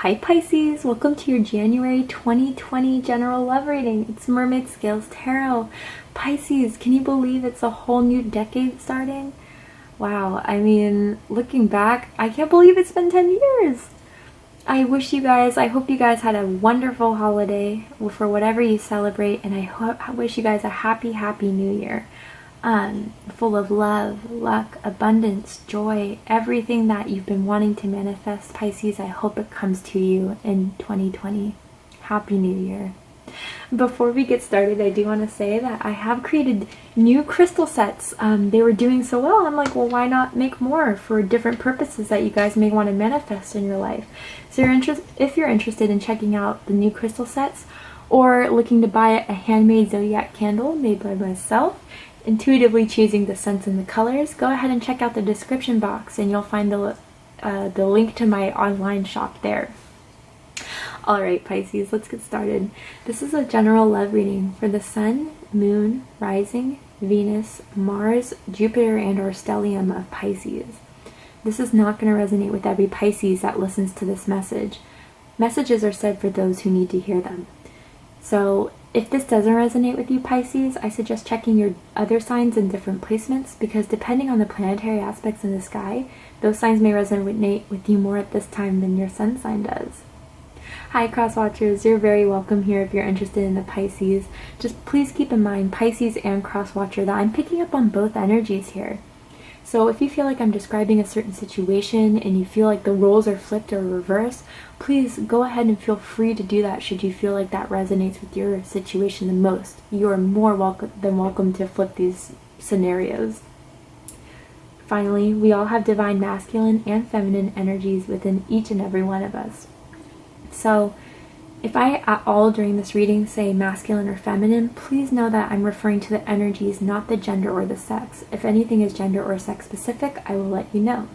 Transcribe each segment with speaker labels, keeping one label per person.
Speaker 1: Hi Pisces, welcome to your January 2020 general love reading. It's Mermaid Scales Tarot. Pisces, can you believe it's a whole new decade starting? Wow, I mean, looking back, I can't believe it's been 10 years. I hope you guys had a wonderful holiday for whatever you celebrate, and I wish you guys a happy new year. Full of love, luck, abundance, joy, everything that you've been wanting to manifest, Pisces. I hope it comes to you in 2020. Happy New Year. Before we get started, I do want to say that I have created new crystal sets. They were doing so well. I'm like, well, why not make more for different purposes that you guys may want to manifest in your life? So if you're interested in checking out the new crystal sets or looking to buy a handmade zodiac candle made by myself, intuitively choosing the scents and the colors, go ahead and check out the description box and you'll find the link to my online shop there. Alright Pisces, let's get started. This is a general love reading for the Sun, Moon, Rising, Venus, Mars, Jupiter, and or stellium of Pisces. This is not going to resonate with every Pisces that listens to this message. Messages are said for those who need to hear them. So if this doesn't resonate with you, Pisces, I suggest checking your other signs in different placements, because depending on the planetary aspects in the sky, those signs may resonate with you more at this time than your sun sign does. Hi cross watchers, you're very welcome here if you're interested in the Pisces. Just please keep in mind, Pisces and cross watcher, that I'm picking up on both energies here. So if you feel like I'm describing a certain situation and you feel like the roles are flipped or reversed, please go ahead and feel free to do that should you feel like that resonates with your situation the most. You are more than welcome to flip these scenarios. Finally, we all have divine masculine and feminine energies within each and every one of us. So if I at all during this reading say masculine or feminine, please know that I'm referring to the energies, not the gender or the sex. If anything is gender or sex specific, I will let you know.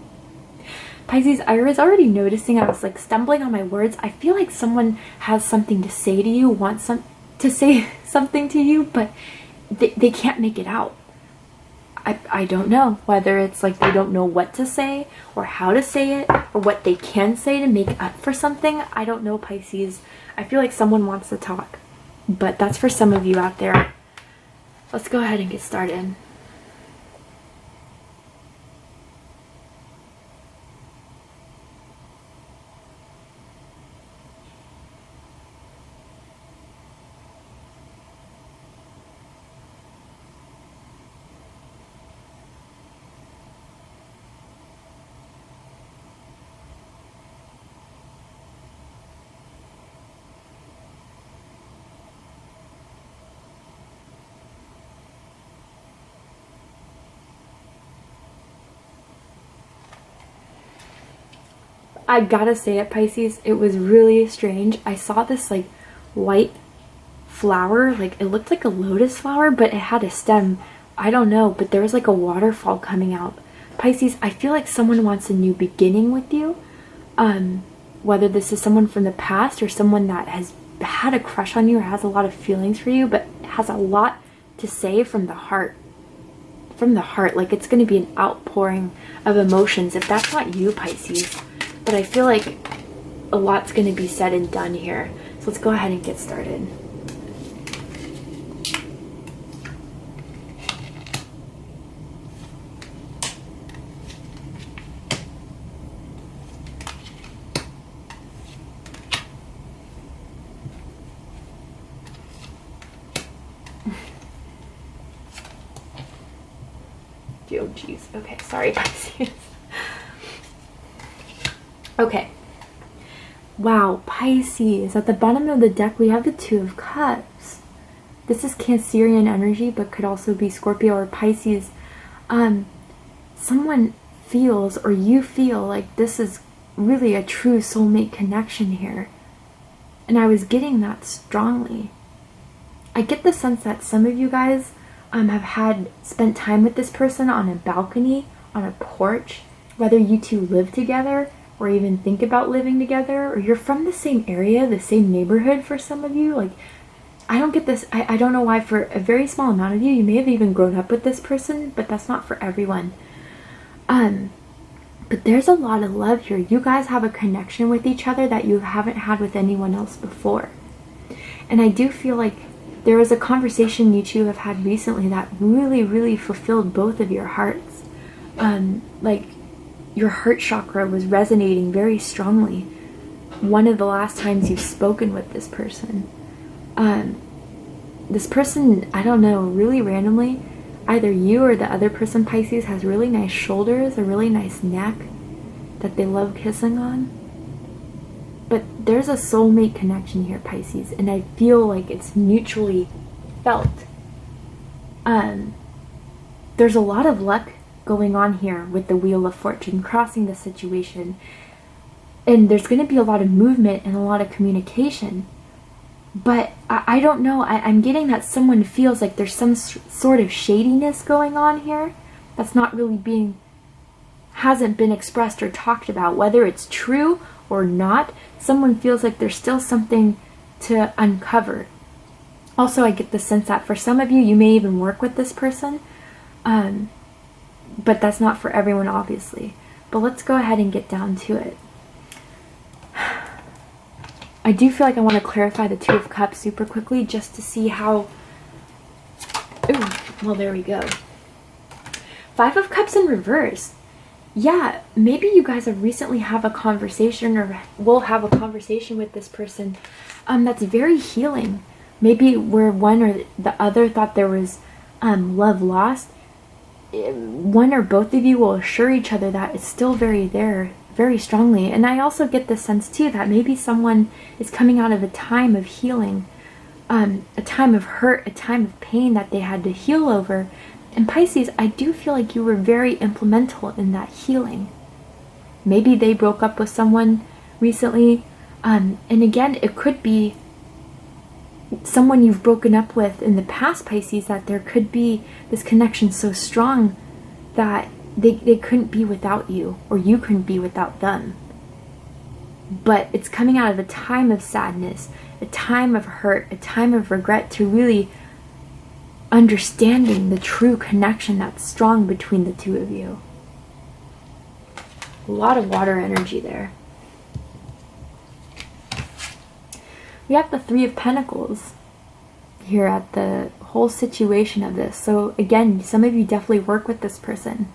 Speaker 1: Pisces, I was already noticing I was like stumbling on my words. I feel like someone has something to say to you, wants to say something to you, but they can't make it out. I don't know whether it's like they don't know what to say or how to say it or what they can say to make up for something. I don't know, Pisces. I feel like someone wants to talk, but that's for some of you out there. Let's go ahead and get started. I gotta say it, Pisces, it was really strange. I saw this like white flower, like it looked like a lotus flower, but it had a stem. I don't know, but there was like a waterfall coming out. Pisces, I feel like someone wants a new beginning with you. Whether this is someone from the past or someone that has had a crush on you or has a lot of feelings for you, but has a lot to say from the heart. From the heart, like it's going to be an outpouring of emotions. If that's not you, Pisces, but I feel like a lot's going to be said and done here. So let's go ahead and get started. Oh, jeez. Okay, sorry, Pisces. Okay. Wow, Pisces. At the bottom of the deck, we have the Two of Cups. This is Cancerian energy, but could also be Scorpio or Pisces. Someone feels, or you feel, like this is really a true soulmate connection here. And I was getting that strongly. I get the sense that some of you guys have spent time with this person on a balcony, on a porch, whether you two live together or even think about living together, or you're from the same area, the same neighborhood for some of you. Like, I don't get this. I don't know why. For a very small amount of you, you may have even grown up with this person, but that's not for everyone. But there's a lot of love here. You guys have a connection with each other that you haven't had with anyone else before. And I do feel like there was a conversation you two have had recently that really, really fulfilled both of your hearts. Like your heart chakra was resonating very strongly one of the last times you've spoken with this person. This person, I don't know, really randomly, either you or the other person, Pisces, has really nice shoulders, a really nice neck that they love kissing on. But there's a soulmate connection here, Pisces, and I feel like it's mutually felt. There's a lot of luck going on here with the Wheel of Fortune crossing the situation. And there's going to be a lot of movement and a lot of communication. But I don't know, I'm getting that someone feels like there's some sort of shadiness going on here that's not really hasn't been expressed or talked about. Whether it's true or not, someone feels like there's still something to uncover. Also, I get the sense that for some of you, you may even work with this person, but that's not for everyone, obviously. But let's go ahead and get down to it. I do feel like I want to clarify the Two of Cups super quickly just to see how... Ooh, well, there we go. Five of Cups in reverse. Yeah, maybe you guys have recently have a conversation or will have a conversation with this person that's very healing. Maybe where one or the other thought there was love lost. One or both of you will assure each other that it's still there, very strongly. And I also get the sense too that maybe someone is coming out of a time of healing, a time of hurt, a time of pain that they had to heal over. And Pisces, I do feel like you were very implemental in that healing. Maybe they broke up with someone recently. And again, it could be someone you've broken up with in the past, Pisces, that there could be this connection so strong that they couldn't be without you, or you couldn't be without them. But it's coming out of a time of sadness, a time of hurt, a time of regret, to really understanding the true connection that's strong between the two of you. A lot of water energy there. We have the Three of Pentacles here at the whole situation of this. So again, some of you definitely work with this person.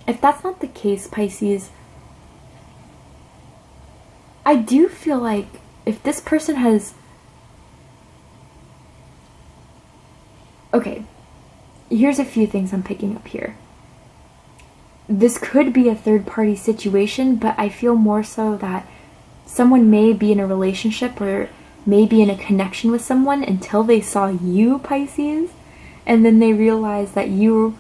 Speaker 1: If that's not the case, Pisces, I do feel like if this person has... Okay, here's a few things I'm picking up here. This could be a third-party situation, but I feel more so that someone may be in a relationship or may be in a connection with someone until they saw you, Pisces, and then they realized that you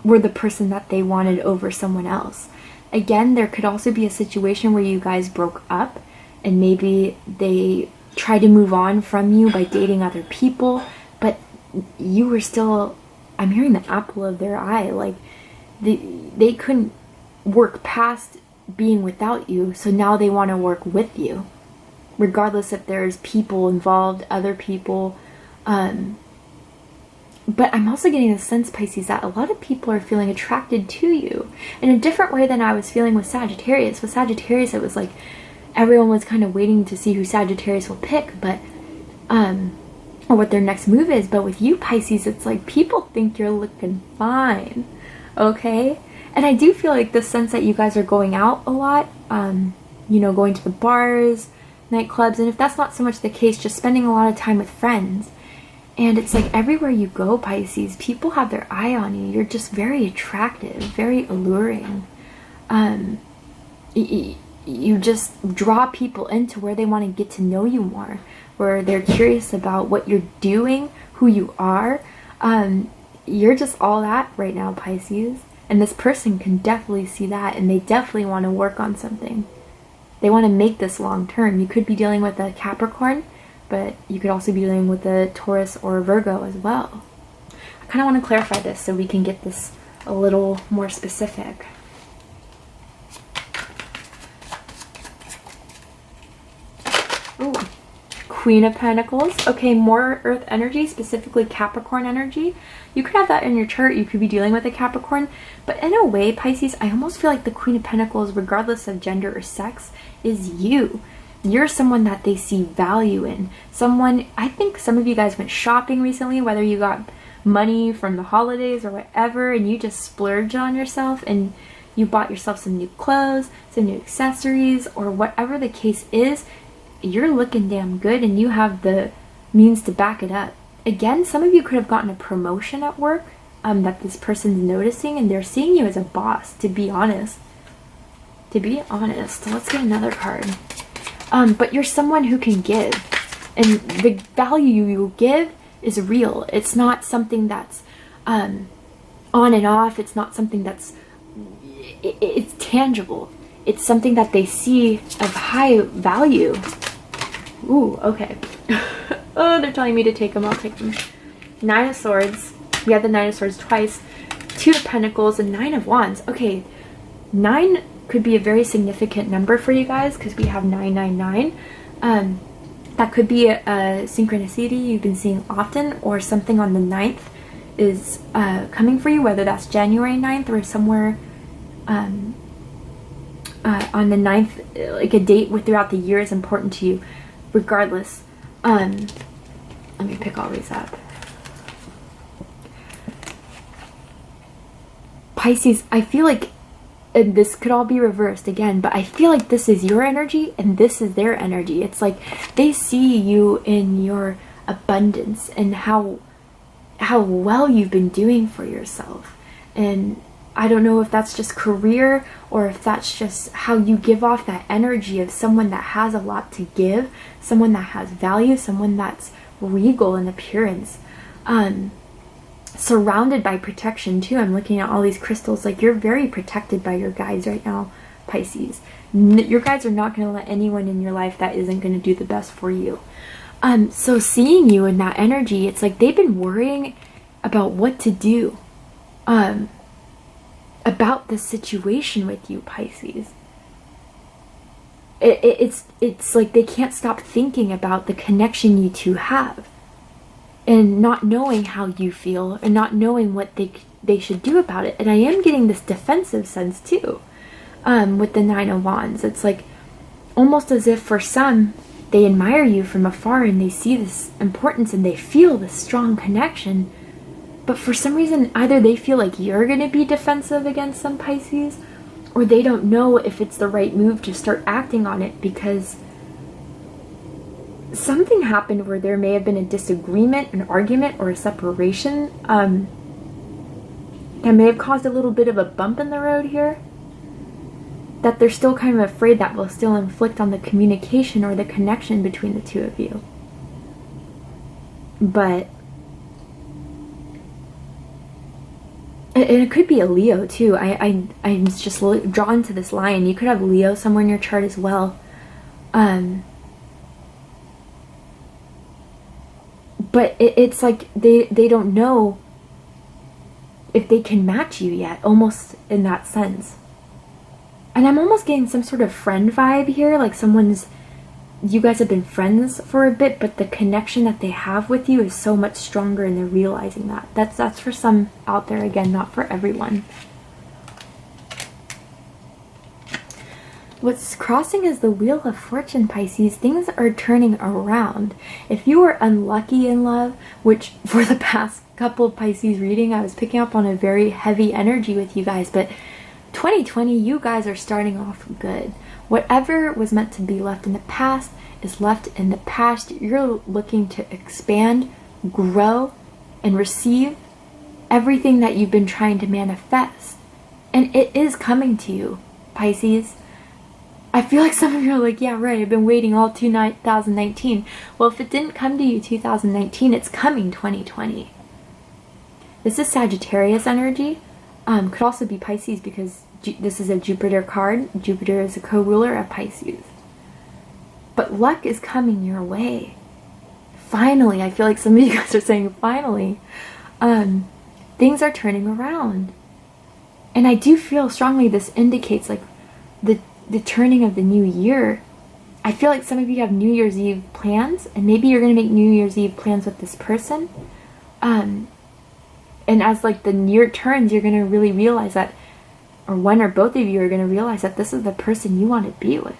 Speaker 1: were the person that they wanted over someone else. Again, there could also be a situation where you guys broke up and maybe they tried to move on from you by dating other people, but you were still, I'm hearing the apple of their eye. Like they couldn't work past being without you, so now they want to work with you, regardless if there's people involved, other people. But I'm also getting a sense, Pisces, that a lot of people are feeling attracted to you in a different way than I was feeling with Sagittarius. With Sagittarius, it was like everyone was kind of waiting to see who Sagittarius will pick, but or what their next move is. But with you, Pisces, it's like people think you're looking fine, okay? And I do feel like the sense that you guys are going out a lot, you know, going to the bars, nightclubs, and if that's not so much the case, just spending a lot of time with friends. And it's like everywhere you go, Pisces, people have their eye on you. You're just very attractive, very alluring. You just draw people into where they want to get to know you more, where they're curious about what you're doing, who you are. You're just all that right now, Pisces. And this person can definitely see that, and they definitely want to work on something. They want to make this long term. You could be dealing with a Capricorn, but you could also be dealing with a Taurus or a Virgo as well. I kind of want to clarify this so we can get this a little more specific. Ooh, Queen of Pentacles. Okay, more earth energy, specifically Capricorn energy. You could have that in your chart. You could be dealing with a Capricorn. But in a way, Pisces, I almost feel like the Queen of Pentacles, regardless of gender or sex, is you. You're someone that they see value in. Someone, I think some of you guys went shopping recently, whether you got money from the holidays or whatever, and you just splurged on yourself and you bought yourself some new clothes, some new accessories, or whatever the case is. You're looking damn good and you have the means to back it up. Again, some of you could have gotten a promotion at work that this person's noticing, and they're seeing you as a boss, to be honest. To be honest. So let's get another card. But you're someone who can give. And the value you give is real. It's not something that's on and off. It's not something that's... It's tangible. It's something that they see of high value. Ooh, okay. Oh, they're telling me to take them. I'll take them. Nine of Swords. We have the Nine of Swords twice. Two of Pentacles and Nine of Wands. Okay, 9 could be a very significant number for you guys because we have 999. That could be a synchronicity you've been seeing often, or something on the 9th is coming for you, whether that's January 9th or somewhere on the 9th, like a date throughout the year is important to you. Regardless, let me pick all these up. Pisces, I feel like, and this could all be reversed again, but I feel like this is your energy and this is their energy. It's like they see you in your abundance and how well you've been doing for yourself. And I don't know if that's just career or if that's just how you give off that energy of someone that has a lot to give, someone that has value, someone that's regal in appearance. Surrounded by protection too. I'm looking at all these crystals. Like, you're very protected by your guides right now, Pisces. Your guides are not going to let anyone in your life that isn't going to do the best for you. So seeing you in that energy, it's like they've been worrying about what to do about the situation with you, Pisces. It's like they can't stop thinking about the connection you two have, and not knowing how you feel, and not knowing what they should do about it. And I am getting this defensive sense too, with the Nine of Wands. It's like almost as if for some, they admire you from afar and they see this importance and they feel this strong connection. But for some reason, either they feel like you're going to be defensive against some, Pisces, or they don't know if it's the right move to start acting on it, because something happened where there may have been a disagreement, an argument, or a separation that may have caused a little bit of a bump in the road here, that they're still kind of afraid that will still inflict on the communication or the connection between the two of you. But and it could be a Leo too. I'm just drawn to this line. You could have Leo somewhere in your chart as well. But it's like they don't know if they can match you yet, almost in that sense. And I'm almost getting some sort of friend vibe here, like you guys have been friends for a bit, but the connection that they have with you is so much stronger, and they're realizing that. That's for some out there, again, not for everyone. What's crossing is the Wheel of Fortune, Pisces. Things are turning around. If you were unlucky in love, which for the past couple of Pisces reading, I was picking up on a very heavy energy with you guys, but 2020, you guys are starting off good. Whatever was meant to be left in the past is left in the past. You're looking to expand, grow, and receive everything that you've been trying to manifest. And it is coming to you, Pisces. I feel like some of you are like, yeah, right, I've been waiting all 2019. Well, if it didn't come to you 2019, it's coming 2020. This is Sagittarius energy. Could also be Pisces, because this is a Jupiter card. Jupiter is a co-ruler of Pisces. But luck is coming your way. Finally, I feel like some of you guys are saying finally. Things are turning around. And I do feel strongly this indicates like the turning of the new year. I feel like some of you have New Year's Eve plans, and maybe you're going to make New Year's Eve plans with this person. And as like the year turns, you're going to really realize that, or one or both of you are going to realize that this is the person you want to be with.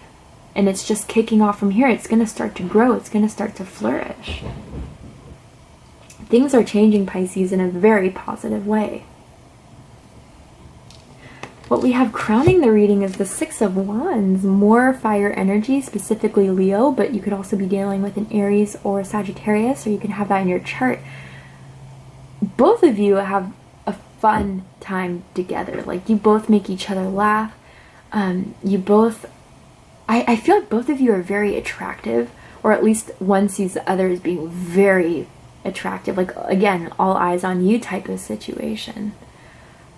Speaker 1: And it's just kicking off from here. It's going to start to grow. It's going to start to flourish. Things are changing, Pisces, in a very positive way. What we have crowning the reading is the Six of Wands, more fire energy, specifically Leo, but you could also be dealing with an Aries or a Sagittarius, or you can have that in your chart. Both of you have a fun time together. Like, you both make each other laugh. You both, I feel like both of you are very attractive, or at least one sees the other as being very attractive. Like, again, all eyes on you type of situation.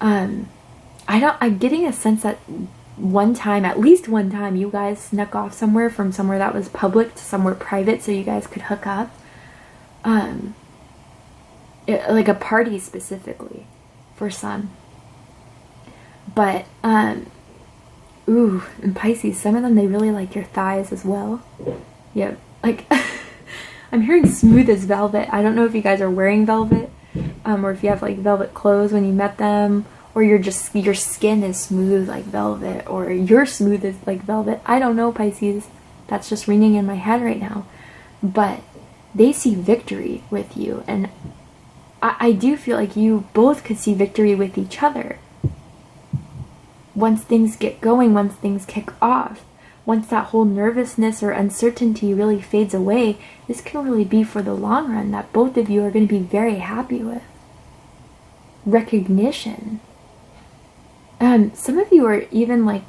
Speaker 1: I'm getting a sense that one time, at least one time, you guys snuck off somewhere from somewhere that was public to somewhere private so you guys could hook up. Like a party specifically for some. But, ooh, in Pisces, some of them, they really like your thighs as well. Yep. Like, I'm hearing smooth as velvet. I don't know if you guys are wearing velvet, or if you have like velvet clothes when you met them, or you're just, your skin is smooth like velvet, or you're smooth as like velvet. I don't know, Pisces. That's just ringing in my head right now. But they see victory with you, and I do feel like you both could see victory with each other. Once things get going, once things kick off, once that whole nervousness or uncertainty really fades away, this can really be for the long run that both of you are going to be very happy with. Recognition. Some of you are even like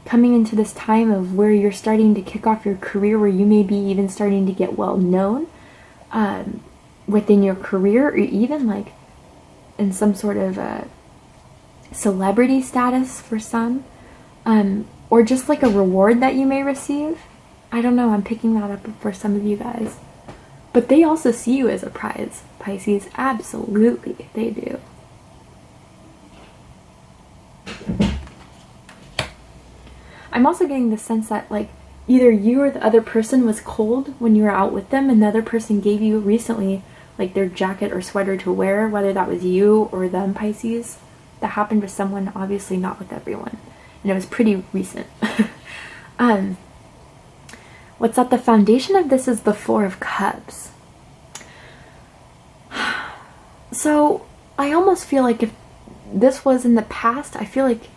Speaker 1: coming into this time of where you're starting to kick off your career, where you may be even starting to get well known within your career, or even like in some sort of celebrity status for some, or just like a reward that you may receive. I don't know, I'm picking that up for some of you guys. But they also see you as a prize, Pisces. Absolutely, they do. I'm also getting the sense that like either you or the other person was cold when you were out with them, and the other person gave you recently like their jacket or sweater to wear, whether that was you or them, Pisces. That happened with someone, obviously not with everyone. And it was pretty recent. What's at the foundation of this is the Four of Cups. So I almost feel like if this was in the past, I feel like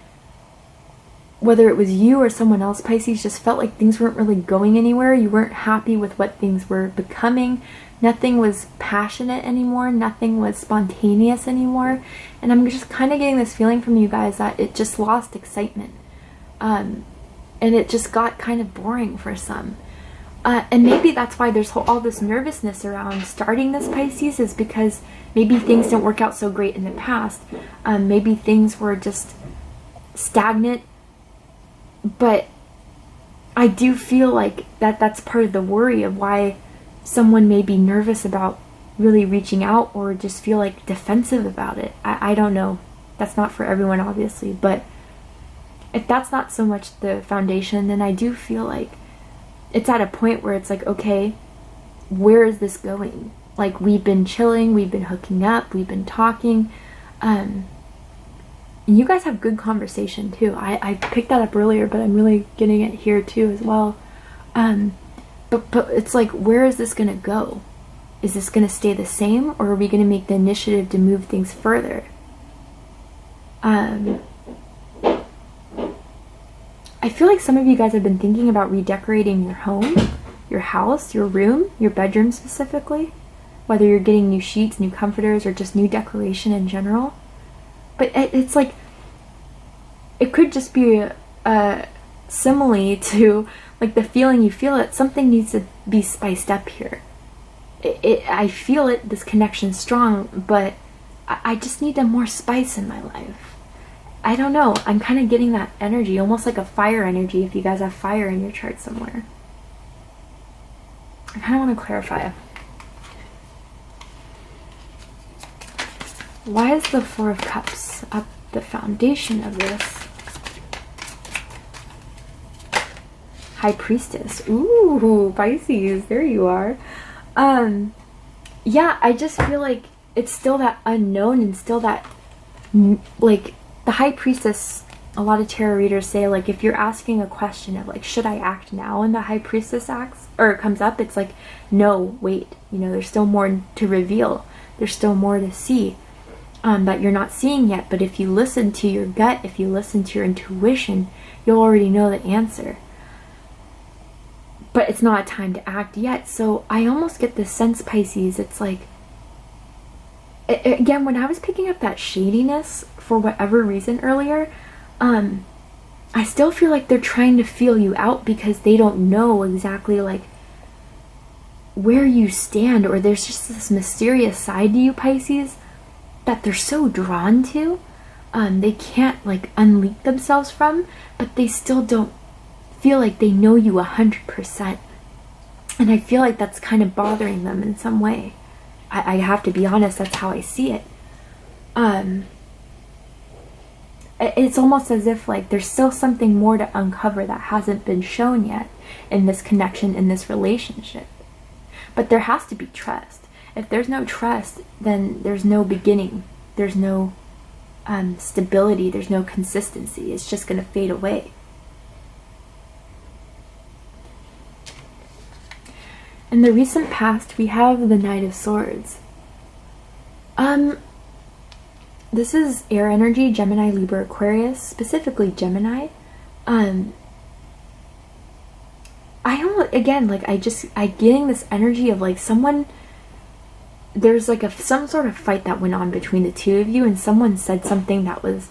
Speaker 1: whether it was you or someone else, Pisces, just felt like things weren't really going anywhere. You weren't happy with what things were becoming. Nothing was passionate anymore. Nothing was spontaneous anymore. And I'm just kind of getting this feeling from you guys that it just lost excitement. And it just got kind of boring for some. And maybe that's why there's all this nervousness around starting this, Pisces, is because maybe things didn't work out so great in the past. Maybe things were just stagnant. But I do feel like that's part of the worry of why someone may be nervous about really reaching out, or just feel like defensive about it. I don't know. That's not for everyone, obviously. But if that's not so much the foundation, then I do feel like it's at a point where it's like, okay, where is this going? Like, we've been chilling, we've been hooking up, we've been talking. And you guys have good conversation too. I picked that up earlier, but I'm really getting it here too as well. But it's like, where is this gonna go? Is this gonna stay the same, or are we gonna make the initiative to move things further? I feel like some of you guys have been thinking about redecorating your home, your house, your room, your bedroom specifically. Whether you're getting new sheets, new comforters, or just new decoration in general. But it's like, it could just be a simile to like the feeling you feel that something needs to be spiced up here. I feel it, this connection's strong, but I just need more spice in my life. I don't know, I'm kind of getting that energy, almost like a fire energy, if you guys have fire in your chart somewhere. I kind of want to clarify. Why is the Four of Cups at the foundation of this? High Priestess. Ooh, Pisces, there you are. Yeah, I just feel like it's still that unknown and still that, like, the High Priestess, a lot of tarot readers say, like, if you're asking a question of, like, should I act now? And the High Priestess acts, or comes up, it's like, no, wait, you know, there's still more to reveal. There's still more to see that you're not seeing yet. But if you listen to your gut, if you listen to your intuition, you'll already know the answer. But it's not a time to act yet. So I almost get this sense, Pisces, it's like, again, when I was picking up that shadiness for whatever reason earlier, I still feel like they're trying to feel you out because they don't know exactly, like, where you stand, or there's just this mysterious side to you, Pisces, that they're so drawn to. They can't, like, unleash themselves from, but they still don't feel like they know you 100%. And I feel like that's kind of bothering them in some way. I have to be honest, that's how I see it. It's almost as if, like, there's still something more to uncover that hasn't been shown yet in this connection, in this relationship. But there has to be trust. If there's no trust, then there's no beginning. There's no stability. There's no consistency. It's just going to fade away. In the recent past, we have the Knight of Swords. This is air energy, Gemini, Libra, Aquarius, specifically Gemini. I almost, again, like, I getting this energy of, like, someone, there's like some sort of fight that went on between the two of you, and someone said something that was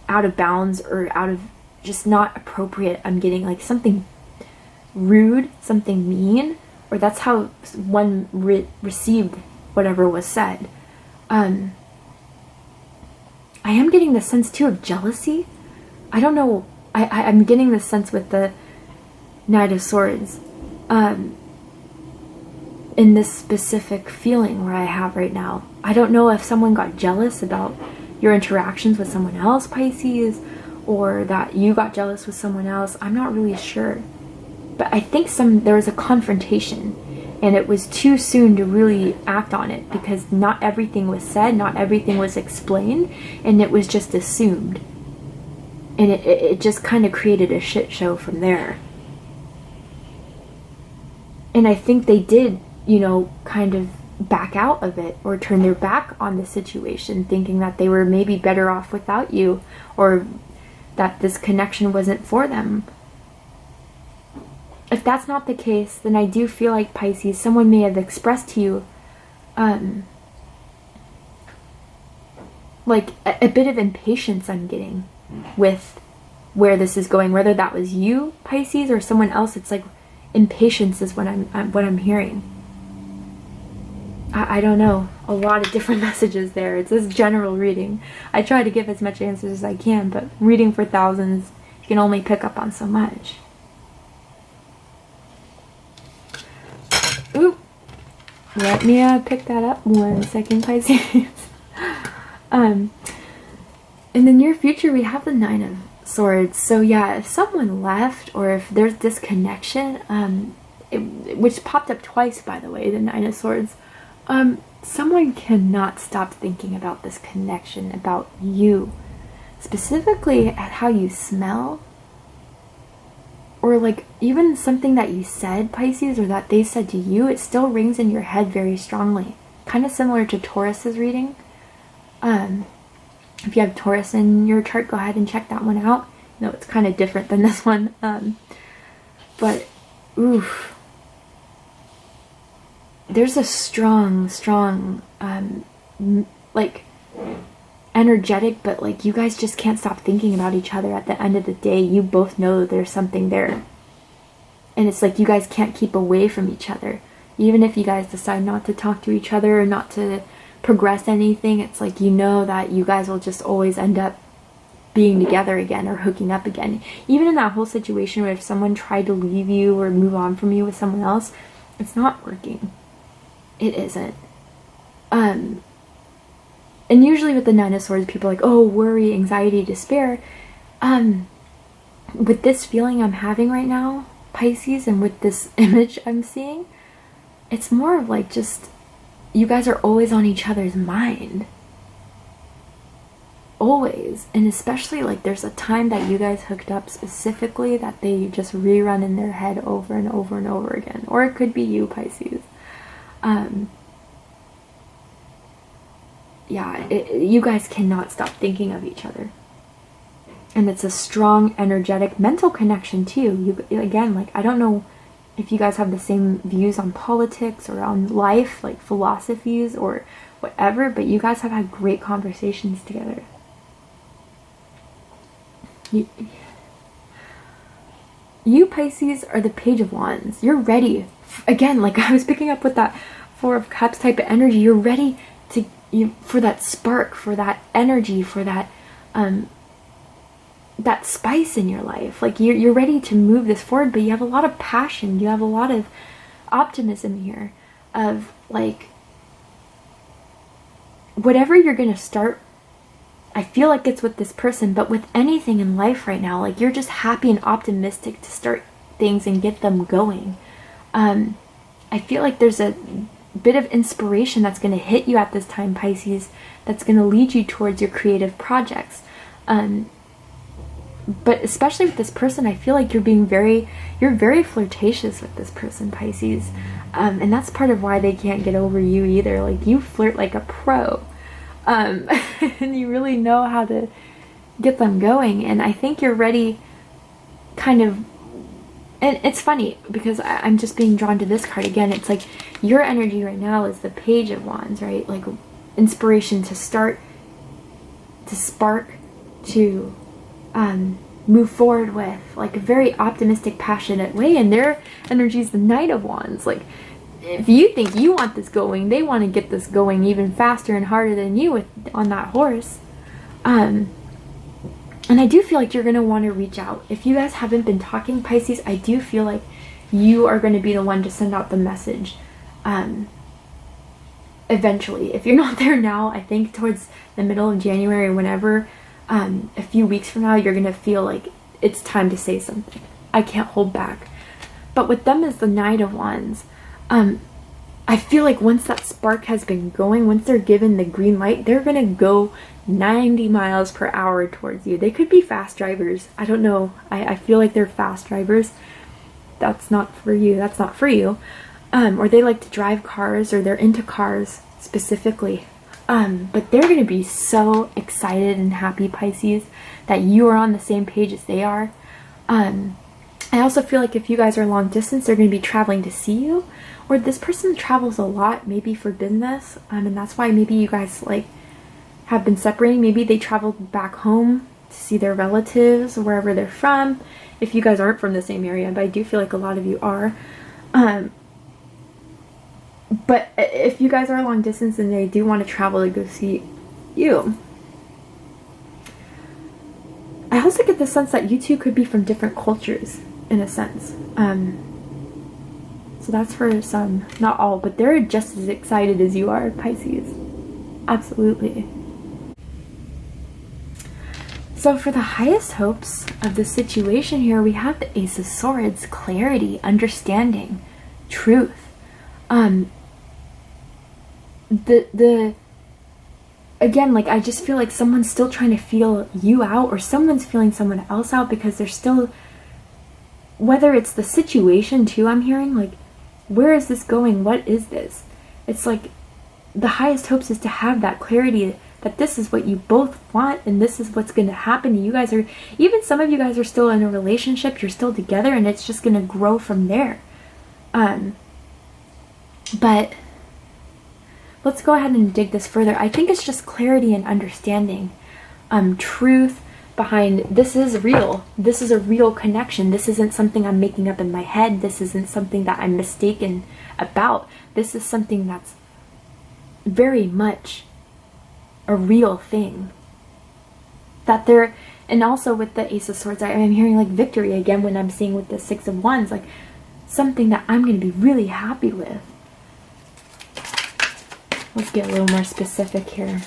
Speaker 1: out of bounds or out of, just not appropriate. I'm getting, like, something rude, something mean, or that's how one received whatever was said. I am getting the sense too of jealousy. I don't know, I'm getting the sense with the Knight of Swords, in this specific feeling where I have right now. I don't know if someone got jealous about your interactions with someone else, Pisces, or that you got jealous with someone else. I'm not really sure. But I think there was a confrontation, and it was too soon to really act on it because not everything was said, not everything was explained, and it was just assumed. And it just kind of created a shit show from there. And I think they did, you know, kind of back out of it or turn their back on the situation, thinking that they were maybe better off without you, or that this connection wasn't for them. If that's not the case, then I do feel like, Pisces, someone may have expressed to you like a bit of impatience I'm getting with where this is going. Whether that was you, Pisces, or someone else, it's like impatience is what I'm hearing. I don't know. A lot of different messages there. It's this general reading. I try to give as much answers as I can, but reading for thousands, you can only pick up on so much. Ooh, let me pick that up 1 second, Pisces. In the near future, we have the Nine of Swords. So yeah, if someone left, or if there's disconnection, which popped up twice, by the way, the Nine of Swords, someone cannot stop thinking about this connection, about you, specifically at how you smell. Or like even something that you said, Pisces, or that they said to you, it still rings in your head very strongly. Kind of similar to Taurus's reading. If you have Taurus in your chart, go ahead and check that one out. No, it's kind of different than this one. But, oof. There's a strong, like, energetic, but like you guys just can't stop thinking about each other. At the end of the day, you both know there's something there, and it's like you guys can't keep away from each other. Even if you guys decide not to talk to each other or not to progress anything, it's like you know that you guys will just always end up being together again or hooking up again. Even in that whole situation where if someone tried to leave you or move on from you with someone else, it's not working. It isn't. And usually with the Nine of Swords, people are like, oh, worry, anxiety, despair. with this feeling I'm having right now, Pisces, and with this image I'm seeing, it's more of like just you guys are always on each other's mind. Always. And especially like there's a time that you guys hooked up specifically that they just rerun in their head over and over and over again. Or it could be you, Pisces. Yeah, you guys cannot stop thinking of each other. And it's a strong, energetic, mental connection too. You, again, like, I don't know if you guys have the same views on politics or on life, like philosophies or whatever, but you guys have had great conversations together. You Pisces are the Page of Wands. You're ready. Again, like I was picking up with that Four of Cups type of energy. You're ready to for that spark, for that energy, for that that spice in your life. Like you're ready to move this forward, but you have a lot of passion. You have a lot of optimism here of like whatever you're going to start. I feel like it's with this person, but with anything in life right now, like you're just happy and optimistic to start things and get them going. I feel like there's a bit of inspiration that's going to hit you at this time, Pisces, that's going to lead you towards your creative projects. But especially with this person, I feel like you're very flirtatious with this person, Pisces. And that's part of why they can't get over you either. Like you flirt like a pro. And you really know how to get them going. And I think you're ready kind of, and it's funny because I'm just being drawn to this card again. It's like your energy right now is the Page of Wands, right? Like inspiration to start, to spark, to move forward with, like a very optimistic, passionate way. And their energy is the Knight of Wands. Like if you think you want this going, they want to get this going even faster and harder than you on that horse. And I do feel like you're going to want to reach out. If you guys haven't been talking, Pisces, I do feel like you are going to be the one to send out the message eventually. If you're not there now, I think towards the middle of January, whenever, a few weeks from now, you're going to feel like it's time to say something. I can't hold back. But with them as the Knight of Wands, I feel like once that spark has been going, once they're given the green light, they're going to go 90 miles per hour towards you. They could be fast drivers. I don't know. I feel like they're fast drivers. That's not for you. That's not for you. Or they like to drive cars, or they're into cars specifically. But they're going to be so excited and happy, Pisces, that you are on the same page as they are. I also feel like if you guys are long distance, they're going to be traveling to see you. Or this person travels a lot, maybe for business. And that's why maybe you guys like have been separating. Maybe they traveled back home to see their relatives, wherever they're from. If you guys aren't from the same area, but I do feel like a lot of you are. But if you guys are long distance and they do want to travel to go see you, I also get the sense that you two could be from different cultures, in a sense. So that's for some, not all, but they're just as excited as you are, Pisces. Absolutely. So for the highest hopes of the situation here, we have the Ace of Swords, clarity, understanding, truth. Again, like I just feel like someone's still trying to feel you out, or someone's feeling someone else out, because they're still, whether it's the situation too, I'm hearing like, where is this going? What is this? It's like the highest hopes is to have that clarity that this is what you both want and this is what's going to happen. You guys are, even some of you guys are still in a relationship, you're still together, and it's just going to grow from there. But let's go ahead and dig this further. I think it's just clarity and understanding, truth behind this is real. This is a real connection. This isn't something I'm making up in my head. This isn't something that I'm mistaken about. This is something that's very much a real thing. That they're, and also with the Ace of Swords, I'm hearing like victory again when I'm seeing with the Six of Wands, like something that I'm going to be really happy with. Let's get a little more specific here.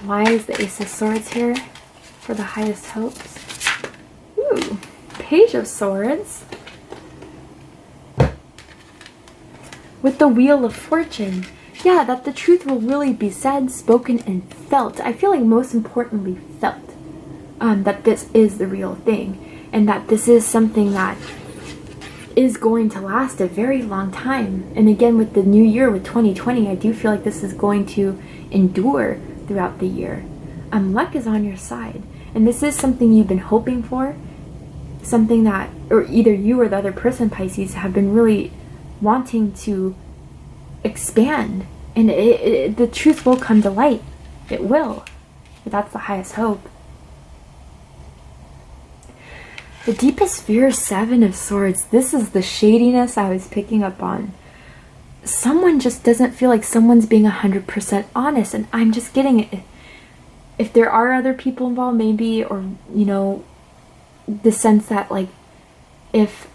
Speaker 1: Why is the Ace of Swords here for the highest hopes? Ooh, Page of Swords. With the Wheel of Fortune. Yeah, that the truth will really be said, spoken, and felt. I feel like most importantly felt. That this is the real thing. And that this is something that is going to last a very long time. And again, with the new year, with 2020, I do feel like this is going to endure throughout the year. Luck is on your side. And this is something you've been hoping for. Something that, or either you or the other person, Pisces, have been really wanting to expand. And the truth will come to light. It will. But that's the highest hope. The deepest fear, Seven of Swords. This is the shadiness I was picking up on. Someone just doesn't feel like someone's being 100% honest, and I'm just getting it. If there are other people involved, maybe, or, you know, the sense that, like, if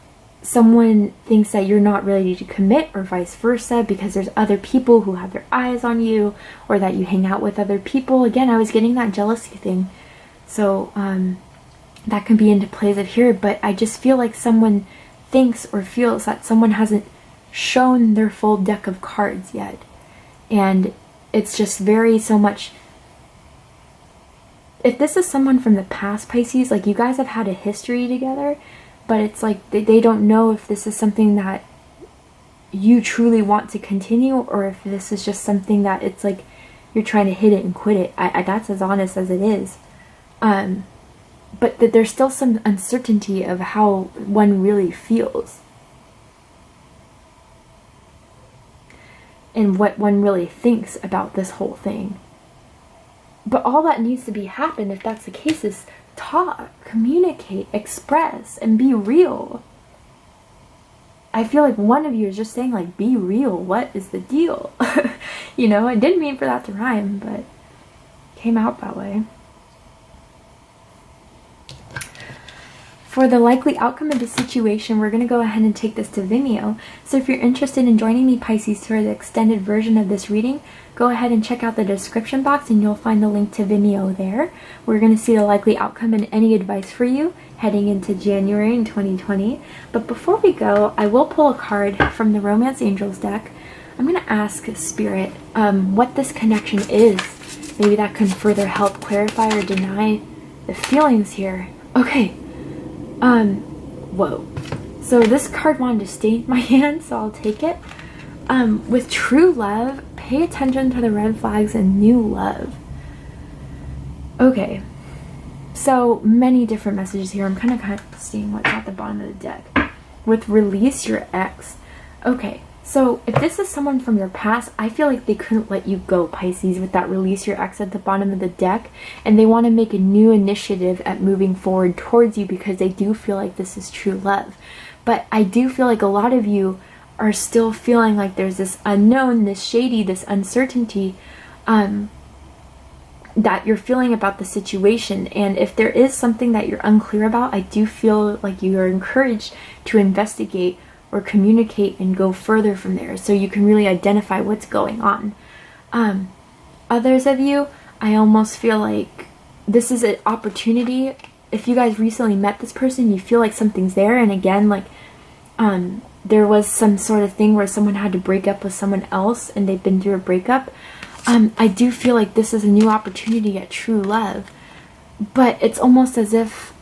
Speaker 1: someone thinks that you're not ready to commit, or vice versa, because there's other people who have their eyes on you, or that you hang out with other people. Again, I was getting that jealousy thing. So, that can be into plays of here, but I just feel like someone thinks or feels that someone hasn't shown their full deck of cards yet. And it's just very so much... If this is someone from the past, Pisces, like you guys have had a history together, but it's like they don't know if this is something that you truly want to continue, or if this is just something that it's like you're trying to hit it and quit it. That's as honest as it is. But that there's still some uncertainty of how one really feels. And what one really thinks about this whole thing. But all that needs to be happen, if that's the case, is talk, communicate, express, and be real. I feel like one of you is just saying, like, be real. What is the deal? You know, I didn't mean for that to rhyme, but it came out that way. For the likely outcome of the situation, we're going to go ahead and take this to Vimeo. So if you're interested in joining me, Pisces, for the extended version of this reading, go ahead and check out the description box and you'll find the link to Vimeo there. We're going to see the likely outcome and any advice for you heading into January in 2020. But before we go, I will pull a card from the Romance Angels deck. I'm going to ask Spirit what this connection is. Maybe that can further help clarify or deny the feelings here. Okay. Whoa. So this card wanted to stay in my hand, so I'll take it. With true love, pay attention to the red flags and new love. Okay. So many different messages here. I'm kind of seeing what's at the bottom of the deck. With release your ex. Okay. So if this is someone from your past, I feel like they couldn't let you go, Pisces, with that release your ex at the bottom of the deck. And they want to make a new initiative at moving forward towards you because they do feel like this is true love. But I do feel like a lot of you are still feeling like there's this unknown, this shady, this uncertainty that you're feeling about the situation. And if there is something that you're unclear about, I do feel like you are encouraged to investigate or communicate and go further from there so you can really identify what's going on. Others of you, I almost feel like this is an opportunity. If you guys recently met this person, you feel like something's there, and again, like there was some sort of thing where someone had to break up with someone else and they've been through a breakup. I do feel like this is a new opportunity at true love, but it's almost as if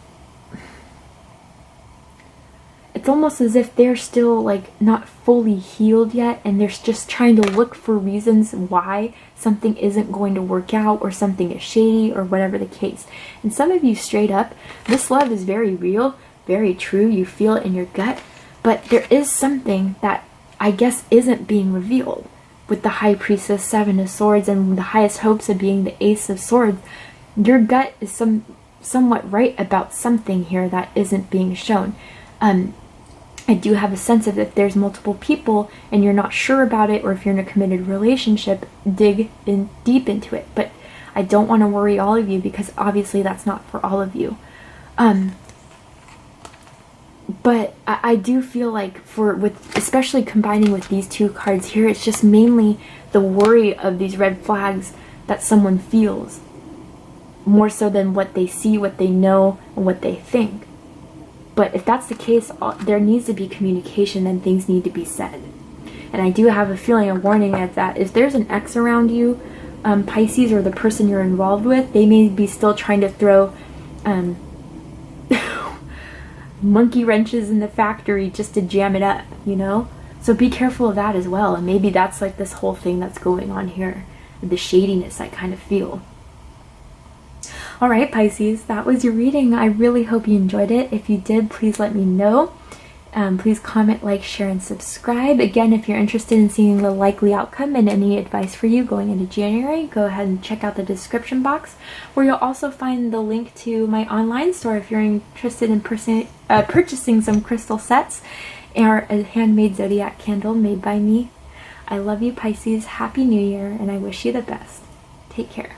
Speaker 1: they're still like not fully healed yet, and they're just trying to look for reasons why something isn't going to work out, or something is shady, or whatever the case. And some of you, straight up, this love is very real, very true, you feel it in your gut, but there is something that I guess isn't being revealed. With the High Priestess, Seven of Swords, and the highest hopes of being the Ace of Swords, your gut is somewhat right about something here that isn't being shown. I do have a sense of if there's multiple people and you're not sure about it, or if you're in a committed relationship, dig in deep into it. But I don't want to worry all of you, because obviously that's not for all of you. But I do feel like especially combining with these two cards here, it's just mainly the worry of these red flags that someone feels. more so than what they see, what they know, and what they think. But if that's the case, there needs to be communication and things need to be said. And I do have a feeling, a warning at that if there's an ex around you, Pisces, or the person you're involved with, they may be still trying to throw monkey wrenches in the factory just to jam it up, you know? So be careful of that as well. And maybe that's like this whole thing that's going on here, the shadiness I kind of feel. All right, Pisces, that was your reading. I really hope you enjoyed it. If you did, please let me know. Please comment, like, share, and subscribe. Again, if you're interested in seeing the likely outcome and any advice for you going into January, go ahead and check out the description box, where you'll also find the link to my online store if you're interested in purchasing some crystal sets or a handmade zodiac candle made by me. I love you, Pisces. Happy New Year, and I wish you the best. Take care.